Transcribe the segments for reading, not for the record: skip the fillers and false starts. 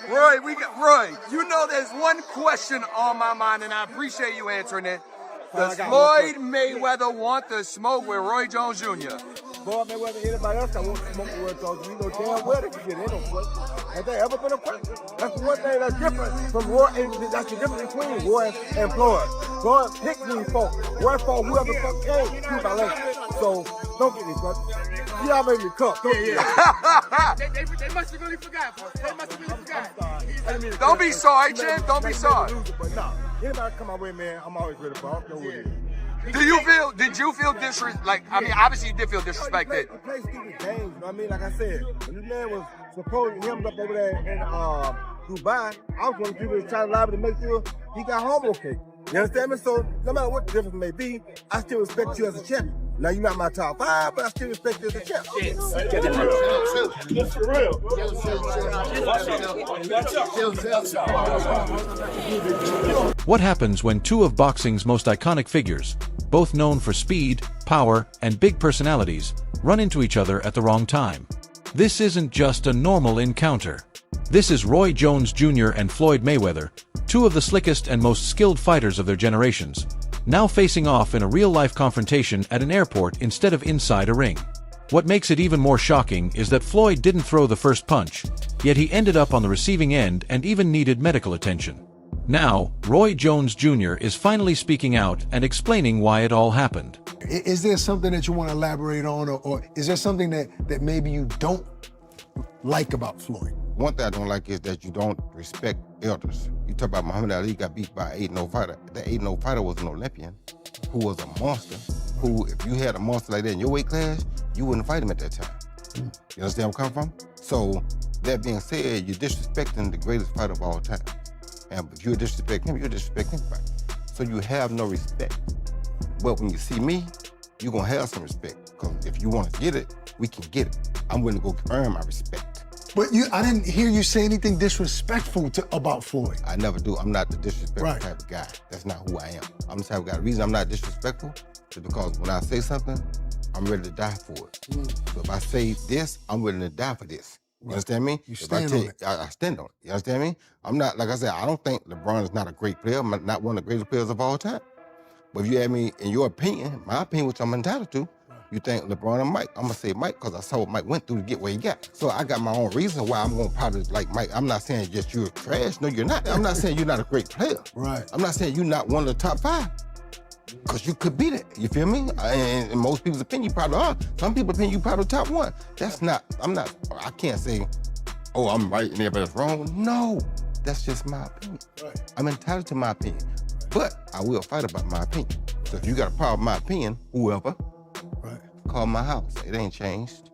Roy, you know there's one question on my mind, and I appreciate you answering it. Does Floyd Mayweather want to smoke with Roy Jones Jr.? Floyd Mayweather, anybody else that wants to smoke with Roy Jones, you know damn well they can get in on Floyd. Has there ever been a question? That's the one thing that's different from Roy, and that's the difference between Roy and Floyd. Floyd picked these folks. Roy fought whoever the fuck came, excuse my language. So, don't get these fuck. You all made me cook. They must have really forgot. They must have really forgot. Don't be sorry, Jim. Don't be sorry. But no, anybody come my way, man, I'm always ready for. I don't know who it is. Did you feel disrespected? Like, I mean, obviously you did feel disrespected. He played stupid games, you know what I mean? Like I said, when this man was supposedly hemmed up over there in Dubai, I was one of the people that was trying to lobby to make sure he got home okay. You understand me? So, no matter what the difference may be, I still respect you as a champion. Now, you're not my top 5, but I still respect you as a champion. What happens when two of boxing's most iconic figures, both known for speed, power, and big personalities, run into each other at the wrong time? This isn't just a normal encounter. This is Roy Jones Jr. and Floyd Mayweather, two of the slickest and most skilled fighters of their generations, now facing off in a real-life confrontation at an airport instead of inside a ring. What makes it even more shocking is that Floyd didn't throw the first punch, yet he ended up on the receiving end and even needed medical attention. Now, Roy Jones Jr. is finally speaking out and explaining why it all happened. Is there something that you want to elaborate on, or is there something that maybe you don't like about Floyd? One thing I don't like is that you don't respect elders. You talk about Muhammad Ali got beat by an 8-0 fighter. That 8-0 fighter was an Olympian who was a monster, who, if you had a monster like that in your weight class, you wouldn't fight him at that time. You understand where I'm coming from? So, that being said, you're disrespecting the greatest fighter of all time. And if you disrespect him, you disrespect anybody. So you have no respect. But when you see me, you're gonna have some respect. Because if you want to get it, we can get it. I'm willing to go earn my respect. But I didn't hear you say anything disrespectful about Floyd. I never do. I'm not the disrespectful Right. type of guy. That's not who I am. I'm the type of guy. The reason I'm not disrespectful is because when I say something, I'm ready to die for it. So if I say this, I'm willing to die for this. You understand me? You If stand I on it. I stand on it. You understand me? I'm not, like I said, I don't think LeBron is not a great player. I'm not one of the greatest players of all time. But if you ask me, in your opinion, my opinion, which I'm entitled to, you think LeBron and Mike, I'm gonna say Mike because I saw what Mike went through to get where he got. So I got my own reason why I'm gonna probably like Mike. I'm not saying just you're trash. No, you're not. I'm not saying you're not a great player. Right. I'm not saying you're not one of the top 5. Because you could be that, you feel me? And in most people's opinion, you probably are. Some people's opinion, you probably top 1. That's not, I can't say, oh, I'm right and everybody's wrong. No, that's just my opinion. Right. I'm entitled to my opinion, but I will fight about my opinion. So if you got a problem with my opinion, whoever, call my house. It ain't changed.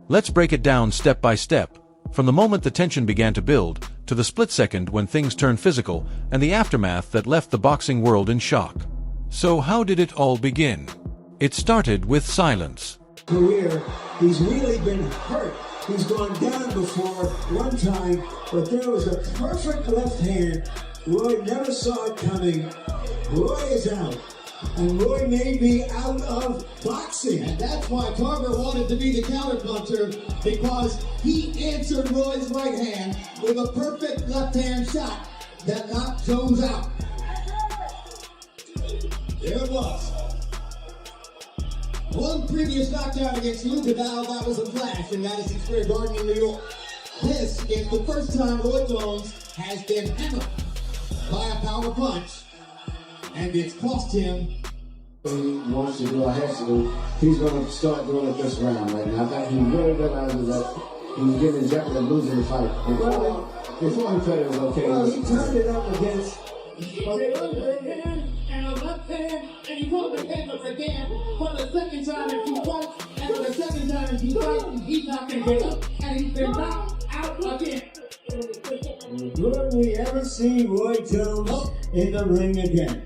Let's break it down step by step, from the moment the tension began to build, to the split second when things turned physical, and the aftermath that left the boxing world in shock. So how did it all begin? It started with silence. Career, he's really been hurt. He's gone down before one time, but there was a perfect left hand. Roy never saw it coming. Roy is out. And Roy may be out of boxing. And that's why Carver wanted to be the counterpuncher, because he answered Roy's right hand with a perfect left hand shot that knocked Jones out. There it was. One previous knockdown against Lou Vidal, that was a flash in Madison Square Garden in New York. This is the first time Roy Jones has been hammered by a power punch, and it's cost him. He wants to do or has to do, he's going to start doing it this round right now. I think he really realizes that he's getting jeopardy of losing the fight. Before he played it was okay. Well, he turned it up against and a left hand, and he pulled the handles again for the second time if you fight, and for the second time if you fight, he's not going to get up, and he's been knocked out again. Will we ever see Roy Jones in the ring again?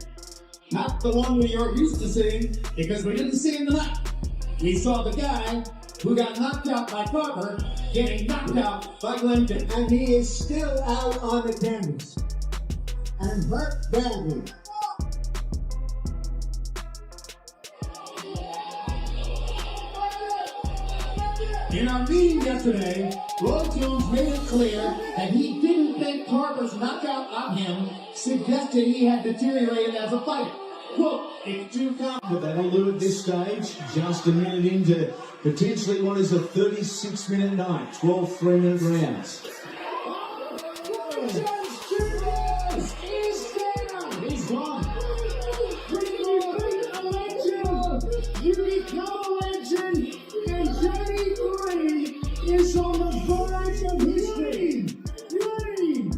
Not the one we are used to seeing, because we didn't see him tonight. We saw the guy who got knocked out by Carver getting knocked out by Glendon. And he is still out on the canvas and hurt badly. In our meeting yesterday, Floyd Jones made it clear that he didn't think Tarver's knockout on him suggested he had deteriorated as a fighter. Quote, it's too confident. That'll do at this stage, just a minute into potentially what is a 36-minute night, 12 3-minute rounds. He's gone. You become a legend, and Johnny Green is on the verge of history. Ready?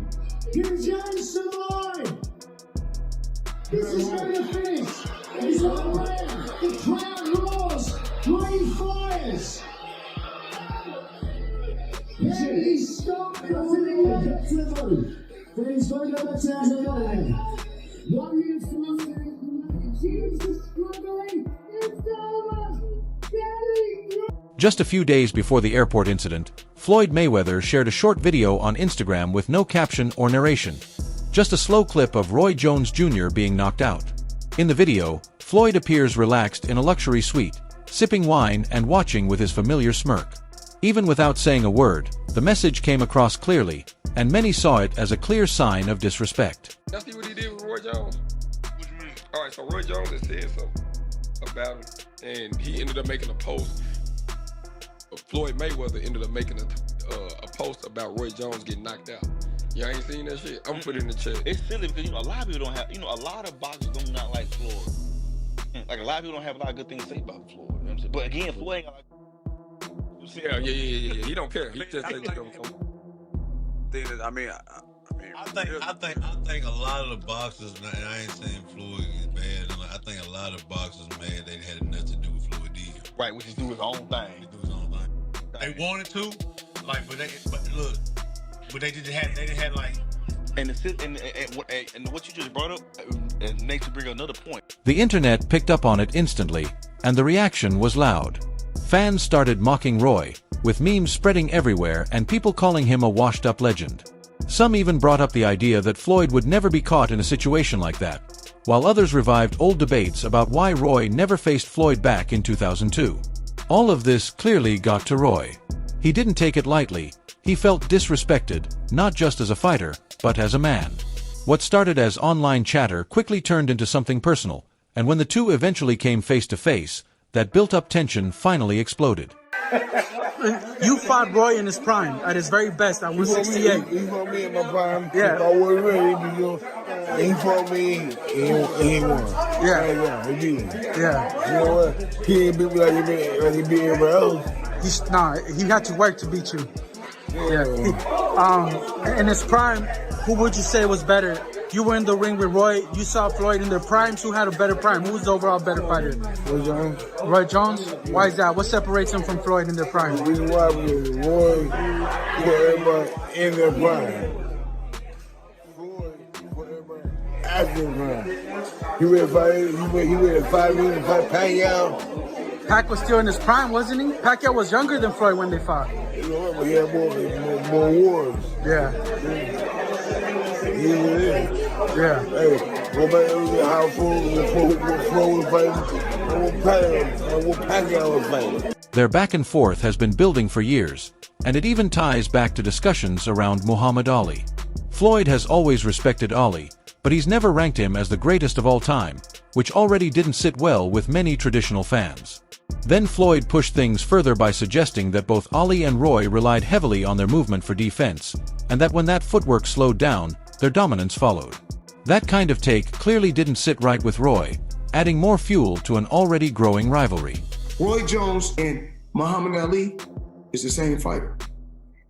Give Johnny some more. This is ready to finish. He's on the ground. The crowd roars. Green fires. And he stopped the level. Friends, find out what's happening. What are you supposed Jesus struggling? It's over. Just a few days before the airport incident, Floyd Mayweather shared a short video on Instagram with no caption or narration. Just a slow clip of Roy Jones Jr. being knocked out. In the video, Floyd appears relaxed in a luxury suite, sipping wine and watching with his familiar smirk. Even without saying a word, the message came across clearly, and many saw it as a clear sign of disrespect. Y'all see what he did with Roy Jones? What you mean? All right, so Roy Jones had said something about him, and he ended up making a post. Floyd Mayweather ended up making a post about Roy Jones getting knocked out. Y'all ain't seen that shit? I'm gonna put it in the chat. It's silly because, a lot of people don't have, a lot of boxers do not like Floyd. Like, a lot of people don't have a lot of good things to say about Floyd. You know what I'm saying? But again, Floyd ain't got like... Yeah. He don't care. He just said he don't care. I think a lot of the boxers, man, I ain't saying Floyd is bad. I think a lot of boxers, man, they had nothing to do with Floyd either. Right, which is do his own thing. They wanted to, but they didn't have like. And what you just brought up makes me bring another point. The internet picked up on it instantly, and the reaction was loud. Fans started mocking Roy, with memes spreading everywhere and people calling him a washed-up legend. Some even brought up the idea that Floyd would never be caught in a situation like that, while others revived old debates about why Roy never faced Floyd back in 2002. All of this clearly got to Roy. He didn't take it lightly. He felt disrespected, not just as a fighter, but as a man. What started as online chatter quickly turned into something personal, and when the two eventually came face to face, that built-up tension finally exploded. You fought Roy in his prime, at his very best, at 168. He fought me in my prime. Yeah. I wasn't ready, he fought me and he won. Yeah. He beat me. Yeah. You know what? He didn't beat me like he beat everybody else. He had to work to beat you. Yeah. In his prime, who would you say was better? You were in the ring with Roy. You saw Floyd in their primes. Who had a better prime? Who was the overall better fighter? Roy Jones. Roy Jones? Why is that? What separates him from Floyd in their prime? The reason why was Roy put everybody in their prime. Floyd put everybody after their prime. He ready to fight me and fight Pacquiao. Pac was still in his prime, wasn't he? Pacquiao was younger than Floyd when they fought. You know what? But he had more wars. Yeah. Yeah. Hey, go back and look at how Floyd was fighting and what Pacquiao was fighting. Their back and forth has been building for years, and it even ties back to discussions around Muhammad Ali. Floyd has always respected Ali, but he's never ranked him as the greatest of all time, which already didn't sit well with many traditional fans. Then Floyd pushed things further by suggesting that both Ali and Roy relied heavily on their movement for defense, and that when that footwork slowed down, their dominance followed. That kind of take clearly didn't sit right with Roy, adding more fuel to an already growing rivalry. Roy Jones and Muhammad Ali is the same fighter.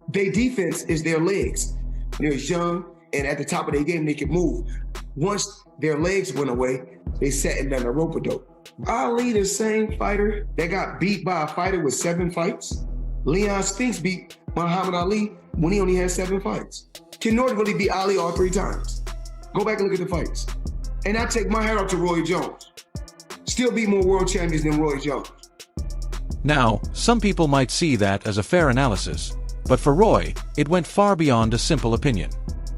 Their defense is their legs. They're young, and at the top of their game, they can move. Once their legs went away, they sat in down a rope-a-dope. Ali, the same fighter that got beat by a fighter with 7 fights. Leon Spinks beat Muhammad Ali when he only had 7 fights. Ken Norton really beat Ali all 3 times. Go back and look at the fights. And I take my hat off to Roy Jones. Still beat more world champions than Roy Jones. Now, some people might see that as a fair analysis, but for Roy, it went far beyond a simple opinion.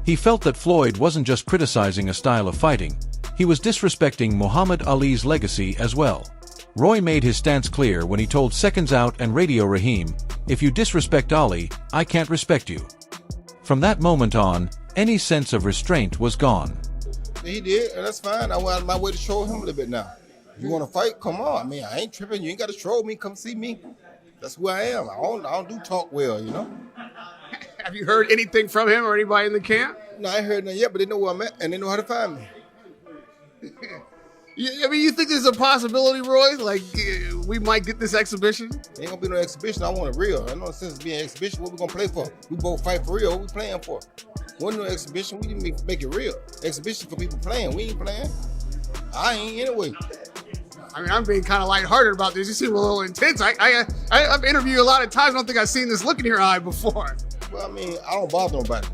He felt that Floyd wasn't just criticizing a style of fighting, he was disrespecting Muhammad Ali's legacy as well. Roy made his stance clear when he told Seconds Out and Radio Raheem, "If you disrespect Ali, I can't respect you." From that moment on, any sense of restraint was gone. He did, and that's fine. I went out of my way to troll him a little bit now. You want to fight? Come on. I mean, I ain't tripping. You ain't got to troll me. Come see me. That's who I am. I don't do talk well, you know? Have you heard anything from him or anybody in the camp? No, I ain't heard nothing yet, but they know where I'm at, and they know how to find me. I mean, you think there's a possibility, Roy? Like, we might get this exhibition? Ain't gonna be no exhibition. I want it real. I know sense of being an exhibition. What we gonna play for? We both fight for real. What we playing for? Wasn't no exhibition. We didn't make it real. Exhibition for people playing. We ain't playing. I ain't anyway. I mean, I'm being kind of lighthearted about this. You seem a little intense. I've interviewed a lot of times. I don't think I've seen this look in your eye before. Well, I mean, I don't bother nobody.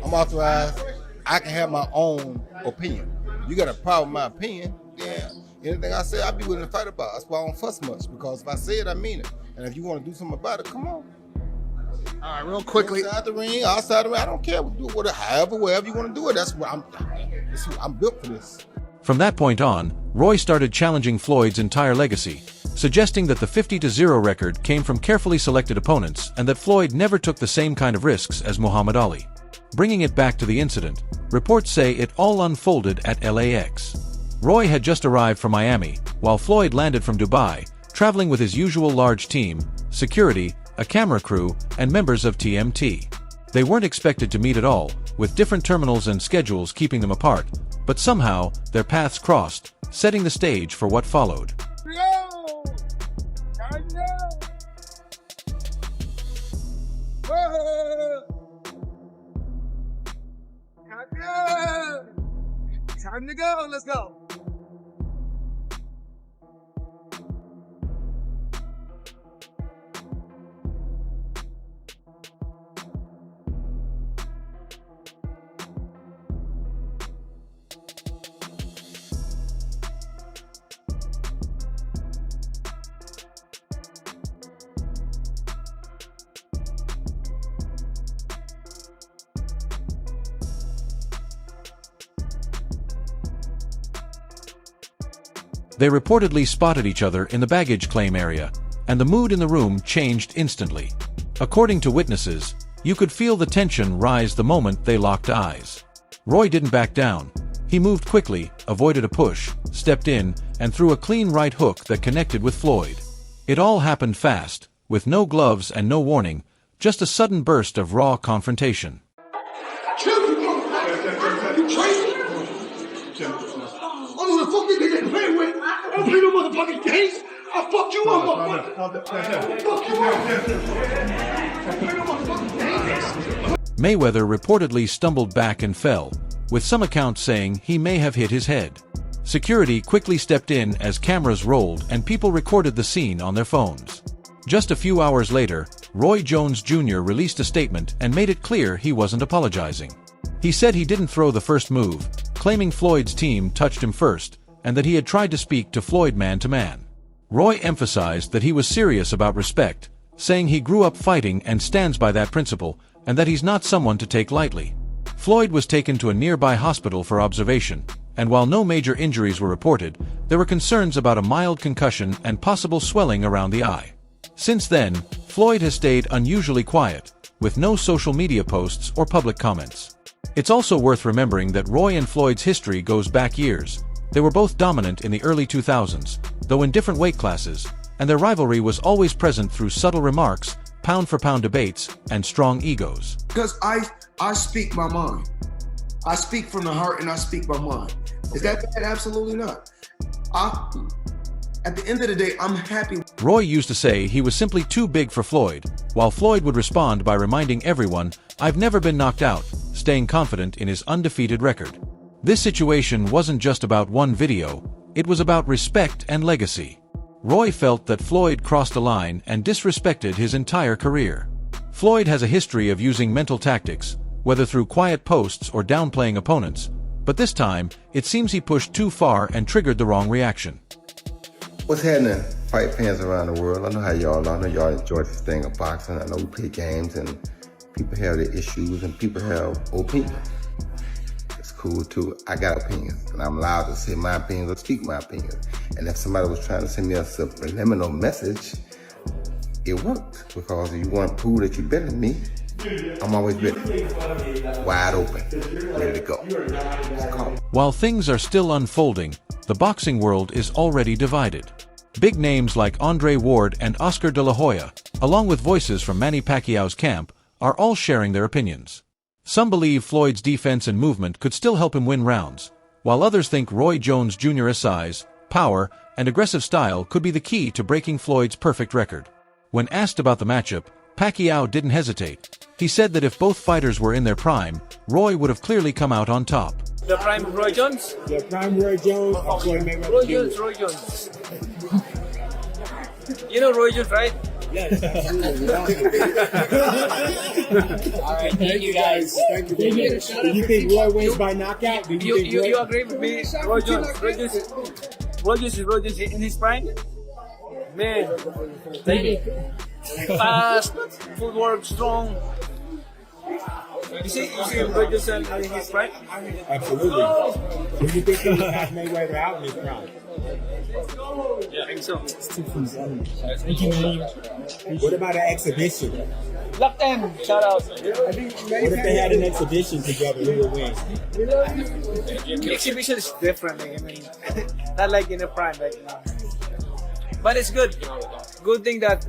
I'm authorized. I can have my own opinion. You got a problem with my opinion, then anything I say, I'll be willing to fight about. That's why I don't fuss much, because if I say it, I mean it. And if you want to do something about it, come on. All right, real quickly. Inside the ring, outside the ring, I don't care. We do it whatever, wherever you want to do it. That's what I'm built for this. From that point on, Roy started challenging Floyd's entire legacy, suggesting that the 50-0 record came from carefully selected opponents and that Floyd never took the same kind of risks as Muhammad Ali. Bringing it back to the incident, reports say it all unfolded at LAX. Roy had just arrived from Miami, while Floyd landed from Dubai, traveling with his usual large team, security, a camera crew, and members of TMT. They weren't expected to meet at all, with different terminals and schedules keeping them apart, but somehow their paths crossed, setting the stage for what followed. Time to go. Let's go. They reportedly spotted each other in the baggage claim area, and the mood in the room changed instantly. According to witnesses, you could feel the tension rise the moment they locked eyes. Roy didn't back down. He moved quickly, avoided a push, stepped in, and threw a clean right hook that connected with Floyd. It all happened fast, with no gloves and no warning, just a sudden burst of raw confrontation. I don't play no motherfucking games. I'll fuck you up, motherfucker. Mayweather reportedly stumbled back and fell, with some accounts saying he may have hit his head. Security quickly stepped in as cameras rolled and people recorded the scene on their phones. Just a few hours later, Roy Jones Jr. released a statement and made it clear he wasn't apologizing. He said he didn't throw the first move, claiming Floyd's team touched him first, and that he had tried to speak to Floyd man-to-man. Roy emphasized that he was serious about respect, saying he grew up fighting and stands by that principle, and that he's not someone to take lightly. Floyd was taken to a nearby hospital for observation, and while no major injuries were reported, there were concerns about a mild concussion and possible swelling around the eye. Since then, Floyd has stayed unusually quiet, with no social media posts or public comments. It's also worth remembering that Roy and Floyd's history goes back years. They were both dominant in the early 2000s, though in different weight classes, and their rivalry was always present through subtle remarks, pound-for-pound debates, and strong egos. Because I speak my mind. I speak from the heart and I speak my mind. Is that bad? Absolutely not. At the end of the day, I'm happy. Roy used to say he was simply too big for Floyd, while Floyd would respond by reminding everyone, "I've never been knocked out," staying confident in his undefeated record. This situation wasn't just about one video, it was about respect and legacy. Roy felt that Floyd crossed a line and disrespected his entire career. Floyd has a history of using mental tactics, whether through quiet posts or downplaying opponents, but this time, it seems he pushed too far and triggered the wrong reaction. What's happening, fight fans around the world? I know how y'all are. I know y'all enjoy this thing of boxing. I know we play games and people have their issues and people have opinions. It's cool too. I got opinions, and I'm allowed to say my opinions or speak my opinions. And if somebody was trying to send me a subliminal message, it worked, because if you want to prove that you're better than me, I'm always ready, wide open, ready to go. While things are still unfolding, the boxing world is already divided. Big names like Andre Ward and Oscar De La Hoya, along with voices from Manny Pacquiao's camp, are all sharing their opinions. Some believe Floyd's defense and movement could still help him win rounds, while others think Roy Jones Jr.'s size, power, and aggressive style could be the key to breaking Floyd's perfect record. When asked about the matchup, Pacquiao didn't hesitate. He said that if both fighters were in their prime, Roy would have clearly come out on top. The prime Roy Jones? The prime Roy Jones or Floyd Mayweather? Roy Jones. You know Roy Jones, right? Yes, absolutely. All right, thank you guys. Thank you. Do you think Roy wins by knockout? Do You agree with me? Roy Jones is in his prime? Man, fast, footwork, strong. You see Roy Jones in his prime? Absolutely. Do you think he will knock Mayweather out in his prime? Yeah, I think so. What about an exhibition? Left end, shout out. What if they had an exhibition together? Who would win? The exhibition is different. I mean, not like in the prime, but it's good. Good thing that.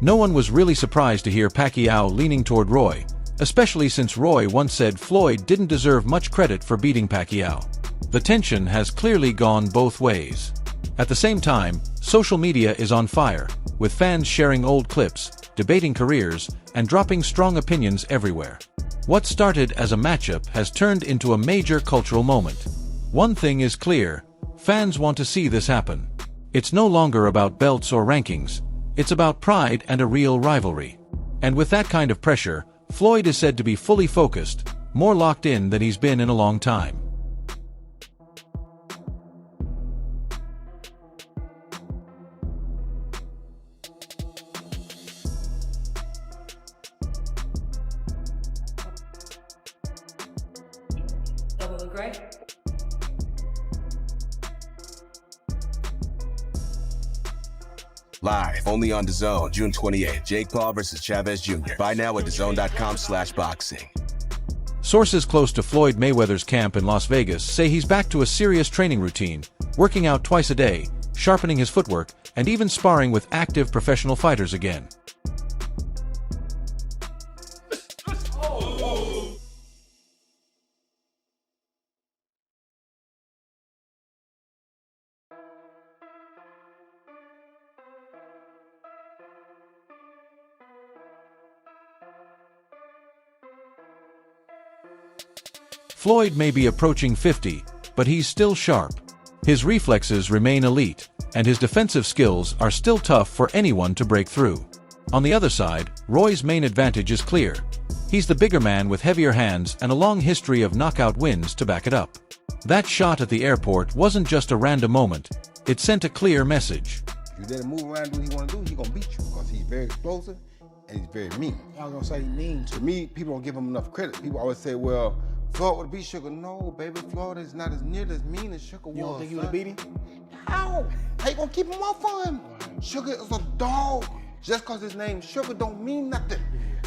No one was really surprised to hear Pacquiao leaning toward Roy, especially since Roy once said Floyd didn't deserve much credit for beating Pacquiao. The tension has clearly gone both ways. At the same time, social media is on fire, with fans sharing old clips, debating careers, and dropping strong opinions everywhere. What started as a matchup has turned into a major cultural moment. One thing is clear: fans want to see this happen. It's no longer about belts or rankings, it's about pride and a real rivalry. And with that kind of pressure, Floyd is said to be fully focused, more locked in than he's been in a long time. Great. Live, only on DAZN, June 28th. Jake Paul versus Chavez Jr. Buy now at DAZN.com/boxing. Sources close to Floyd Mayweather's camp in Las Vegas say he's back to a serious training routine, working out twice a day, sharpening his footwork, and even sparring with active professional fighters again. Floyd may be approaching 50, but he's still sharp. His reflexes remain elite, and his defensive skills are still tough for anyone to break through. On the other side, Roy's main advantage is clear. He's the bigger man with heavier hands and a long history of knockout wins to back it up. That shot at the airport wasn't just a random moment, it sent a clear message. If you let him move around and do what he want to do, he's going to beat you, because he's very explosive and he's very mean. I was going to say mean. To me, people don't give him enough credit. People always say, well, Floyd would beat Sugar. No, baby, Floyd is not as near as mean as Sugar was. You don't think he would have beat him? How? How you gonna keep him off of him? Sugar is a dog. Just cause his name Sugar don't mean nothing.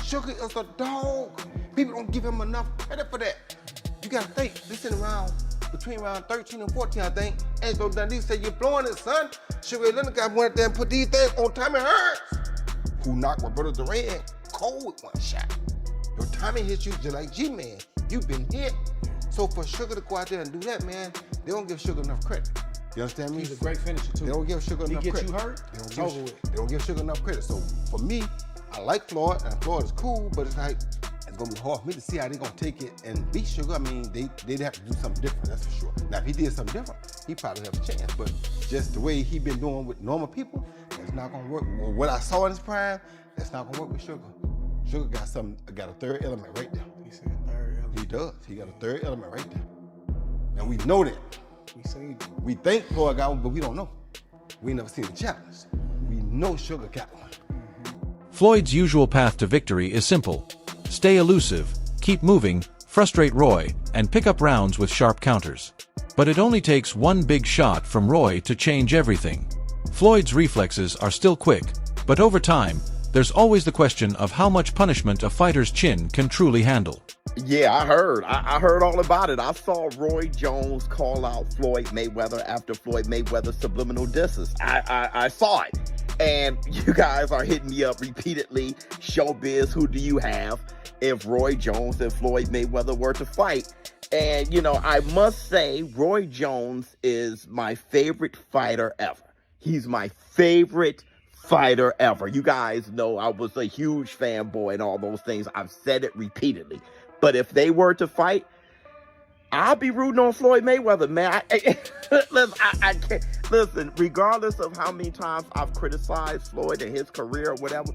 Sugar is a dog. People don't give him enough credit for that. You gotta think, this is around, between round 13 and 14, I think. Angelo Dundee said, you're blowing it, son. Sugar Leonard guy went there and put these things on Tommy Hearns, who knocked Roberto Duran cold with one shot. Your Tommy hits you just like G-Man. You've been hit. So for Sugar to go out there and do that, man, they don't give Sugar enough credit. You understand me? He's a great finisher, too. They don't give Sugar enough credit. He get you hurt, They don't give Sugar enough credit. So for me, I like Floyd, and Floyd is cool, but it's like, it's gonna be hard for me to see how they're gonna take it and beat Sugar. I mean, they'd have to do something different, that's for sure. Now, if he did something different, he probably have a chance, but just the way he been doing with normal people, it's not gonna work. Well, what I saw in his prime, that's not gonna work with Sugar. Sugar got a third element right there. He said third element. He does. He got a third element right there. And we know that. We think Floyd got one, but we don't know. We never seen the challenge. We know Sugar got one. Floyd's usual path to victory is simple. Stay elusive, keep moving, frustrate Roy, and pick up rounds with sharp counters. But it only takes one big shot from Roy to change everything. Floyd's reflexes are still quick, but over time, there's always the question of how much punishment a fighter's chin can truly handle. Yeah, I heard. I heard all about it. I saw Roy Jones call out Floyd Mayweather after Floyd Mayweather's subliminal disses. I saw it. And you guys are hitting me up repeatedly. Showbiz, who do you have if Roy Jones and Floyd Mayweather were to fight? And, you know, I must say, Roy Jones is my favorite fighter ever. He's my favorite fighter ever. You guys know I was a huge fanboy and all those things. I've said it repeatedly. But if they were to fight, I'll be rooting on Floyd Mayweather, man. I can't. Listen, regardless of how many times I've criticized Floyd and his career or whatever,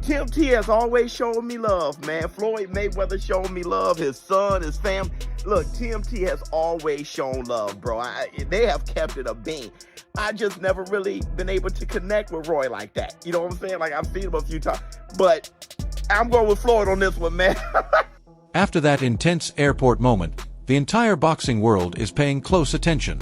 Tim T has always shown me love, man. Floyd Mayweather showed me love. His son, his family. Look, Tim T has always shown love, bro. They have kept it a bean. I just never really been able to connect with Roy like that. You know what I'm saying? Like, I've seen him a few times. But I'm going with Floyd on this one, man. After that intense airport moment, the entire boxing world is paying close attention.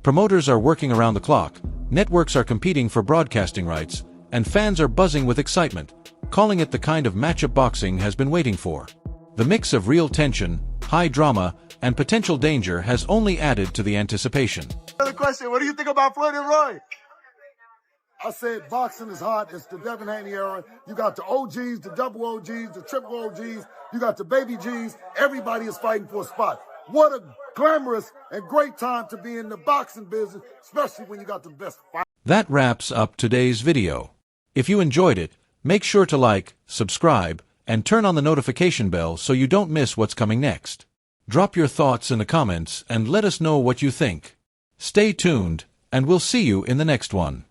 Promoters are working around the clock, networks are competing for broadcasting rights, and fans are buzzing with excitement, calling it the kind of matchup boxing has been waiting for. The mix of real tension, high drama, and potential danger has only added to the anticipation. Another question, what do you think about Floyd and Roy? I said boxing is hot. It's the Devin Haney era. You got the OGs, the double OGs, the triple OGs. You got the baby Gs. Everybody is fighting for a spot. What a glamorous and great time to be in the boxing business, especially when you got the best fight. That wraps up today's video. If you enjoyed it, make sure to like, subscribe, and turn on the notification bell so you don't miss what's coming next. Drop your thoughts in the comments and let us know what you think. Stay tuned, and we'll see you in the next one.